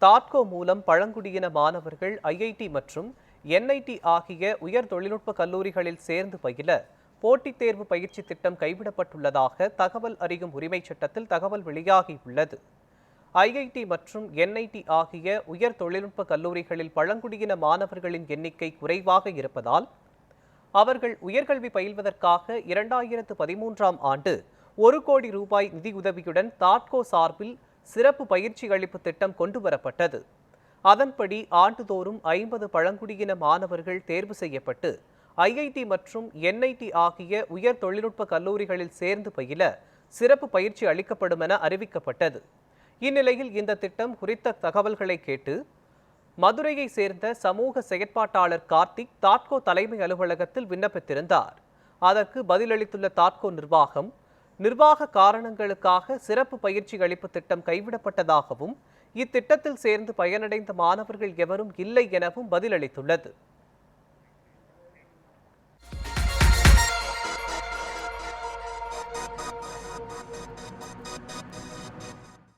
தாட்கோ மூலம் பழங்குடியின மாணவர்கள் ஐஐடி மற்றும் என்ஐடி ஆகிய உயர் தொழில்நுட்ப கல்லூரிகளில் சேர்ந்து பயில போட்டித் தேர்வு பயிற்சி திட்டம் கைவிடப்பட்டுள்ளதாக தகவல் அறியும் உரிமைச் சட்டத்தில் தகவல் வெளியாகியுள்ளது. ஐஐடி மற்றும் என்ஐடி ஆகிய உயர் தொழில்நுட்ப கல்லூரிகளில் பழங்குடியின மாணவர்களின் எண்ணிக்கை குறைவாக இருப்பதால் அவர்கள் உயர்கல்வி பயில்வதற்காக 2013ஆம் ஆண்டு 1 கோடி ரூபாய் நிதியுதவியுடன் தாட்கோ சார்பில் சிறப்பு பயிற்சி அளிப்பு திட்டம் கொண்டுவரப்பட்டது. அதன்படி ஆண்டுதோறும் 50 பழங்குடியின மாணவர்கள் தேர்வு செய்யப்பட்டு ஐஐடி மற்றும் என்ஐடி ஆகிய உயர் தொழில்நுட்ப கல்லூரிகளில் சேர்ந்து பயில சிறப்பு பயிற்சி அளிக்கப்படும் என அறிவிக்கப்பட்டது. இந்நிலையில் இந்த திட்டம் குறித்த தகவல்களை கேட்டு மதுரையை சேர்ந்த சமூக செயற்பாட்டாளர் கார்த்திக் தாட்கோ தலைமை அலுவலகத்தில் விண்ணப்பித்திருந்தார். அதற்கு பதிலளித்துள்ள தாட்கோ நிர்வாக காரணங்களுக்காக சிறப்பு பயிற்சி அளிப்பு திட்டம் கைவிடப்பட்டதாகவும் இத்திட்டத்தில் சேர்ந்து பயனடைந்த மாணவர்கள் எவரும் இல்லை எனவும் பதிலளித்துள்ளது.